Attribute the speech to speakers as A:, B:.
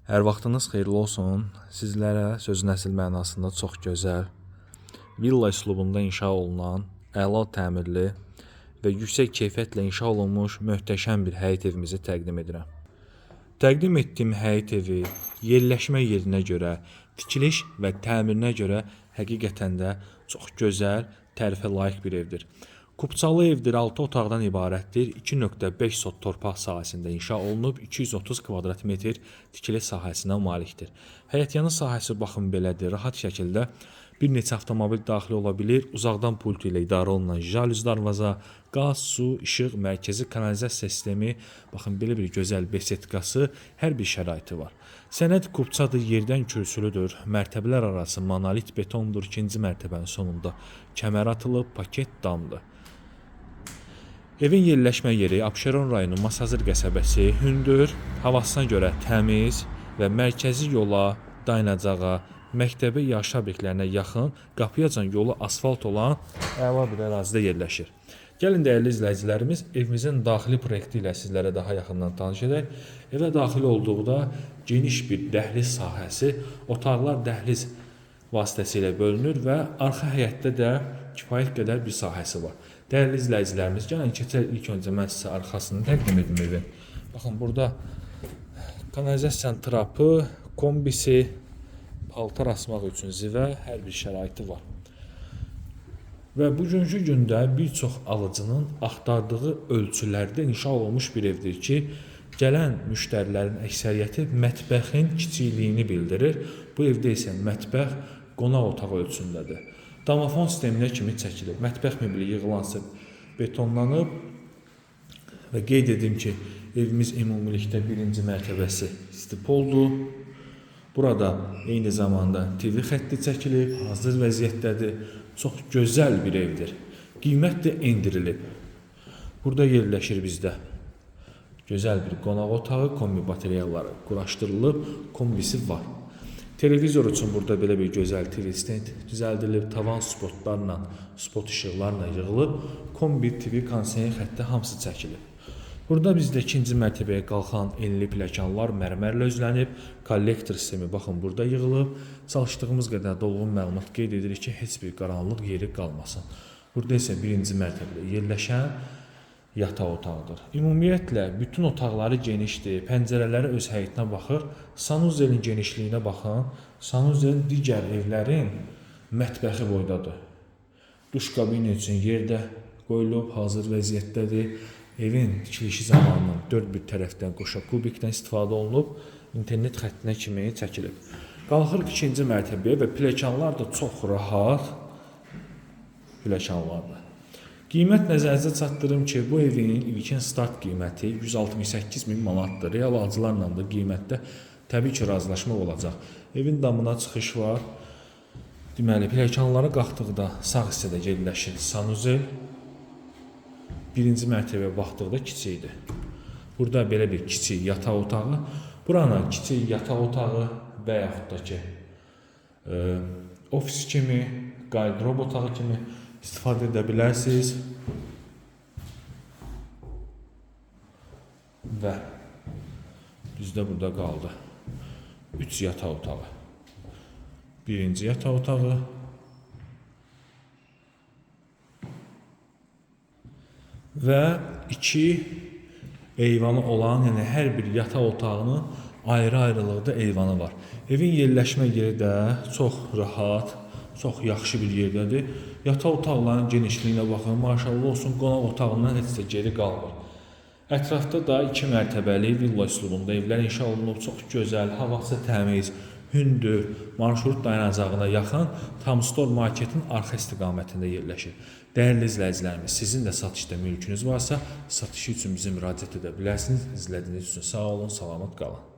A: Hər vaxtınız xeyirli olsun. Sizlərə sözün əsl mənasında çox gözəl, villa üslubunda inşa olunan, əla təmirli və yüksək keyfiyyətlə inşa olunmuş möhtəşəm bir həyət evimizi təqdim edirəm. Təqdim etdiyim həyət evi yerləşmə yerinə görə, tikiliş və təmirinə görə həqiqətən də çox gözəl, tərifə layiq bir evdir. Kupçalı evdir, 6 otaqdan ibarətdir, 2,5 sot torpaq sahəsində inşa olunub, 230 kvadrat metr tikili sahəsinə malikdir. Həyətyanı sahəsi baxın belədir, rahat şəkildə bir neçə avtomobil daxil ola bilir, uzaqdan pult ilə idarə olunan jalüz darvaza, qaz, su, işıq, mərkəzi kanalizasiya sistemi, baxın belə bir gözəl besetkası, hər bir şəraiti var. Sənəd kupçadır, yerdən kürsülüdür, mərtəbələr arası monolit betondur, ikinci mərtəbənin sonunda kəmər atılıb, paket damdır. Evin yerləşmə yeri Abşeron rayonu Masazır qəsəbəsi, hündür, havasına görə təmiz və mərkəzi yola, dayanacağa, məktəbə, yaşa obyektlərinə yaxın, qapıyacan yolu asfalt olan əla bir ərazidə yerləşir. Gəlin dəyərli izləyicilərimiz, evimizin daxili proyekti ilə sizlərə daha yaxından tanış edək. Evə daxil olduqda geniş bir dəhliz sahəsi, otaqlar dəhliz vasitəsilə bölünür və arxa həyətdə də kifayət qədər bir sahəsi var. Dəyərli izləyicilərimiz, gəlin keçək ilk öncə mən sizə arxasını təqdim edim evin. Baxın, burada kanalizasiyanın trapı, kombisi, paltar asmaq üçün zivə, hər bir şəraiti var. Və bugünkü gündə bir çox alıcının axtardığı ölçülərdə inşa olunmuş bir evdir ki, gələn müştərilərin əksəriyyəti mətbəxin kiçikliyini bildirir. Bu evdə isə mətbəx qonaq otağı ölçüsündədir. Domofon sisteminə kimi çəkilib, mətbəx mebeli yığılansa betonlanıb və qeyd edim ki, evimiz ümumilikdə birinci mərtəbəsi stipoldur. Burada eyni zamanda TV xətti çəkilib, hazır vəziyyətdədir. Çox gözəl bir evdir. Qiymət də endirilib. Burada yerləşir bizdə gözəl bir qonaq otağı, kombi bateriyaları quraşdırılıb, kombisi var. Televizor üçün burada belə bir gözəl TV stand düzəldilib, tavan spotlarla, spot işıqlarla yığılıb, kombi, TV, kondisioner xətti hamısı çəkilib. Burada bizdə ikinci mərtəbəyə qalxan enli pləkanlar mərmərlə özlənib, kollektor sistemi baxın burada yığılıb. Çalışdığımız qədər dolğun məlumat qeyd edirik ki, heç bir qaranlıq yeri qalmasın. Burada isə birinci mərtəbədə yerləşən yataq otağıdır. Ümumiyyətlə, bütün otaqları genişdir, pəncərələri öz həyətinə baxır. Sanuzelin genişliyinə baxın, sanuzel digər evlərin mətbəxi boydadır. Duş kabini üçün yerdə qoyulub, hazır vəziyyətdədir. Evin tikilişi zamanı dörd bir tərəfdən qoşa kubikdən istifadə olunub, internet xəttinə kimi çəkilib. Qalxırıq ikinci mərtəbəyə və pləkanlar da çox rahat pləkanlardır. Qiymət nəzərinizə çatdırım ki, bu evin ilkin start qiyməti 168 min manatdır. Real alıcılarla da qiymətdə təbii ki, razılaşma olacaq. Evin damına çıxış var. Deməli, pləkanlara qalxdıqda sağ hissədə yerləşir sanuzel. Birinci mərtəbəyə baxdıqda kiçikdir. Burada belə bir kiçik yataq otağı. Buranı kiçik yataq otağı və yaxud da ki, ofis kimi, qardırob otağı kimi istifadə edə bilərsiniz. Və bizdə burada qaldı 3 yataq otağı. Birinci yataq otağı. Və 2 eyvanı olan, yəni hər bir yataq otağının ayrı-ayrılıqda eyvanı var. Evin yerləşmə yeri də çox rahat, çox yaxşı bir yerdədir. Yataq otaqlarının genişliyinə baxın, maşallah olsun, qonaq otağından heç də geri qalmır. Ətrafda da 2 mərtəbəli villa üslubunda evlər inşa olunub, çox gözəl, havası təmiz, hündür, marşrut dayanacağına yaxın Tamstor marketin arxa istiqamətində yerləşir. Dəyərli izləyicilərimiz, sizin də satışda mülkünüz varsa, satışı üçün bizə müraciət edə bilərsiniz. İzlədiyiniz üçün sağ olun, salamat qalın.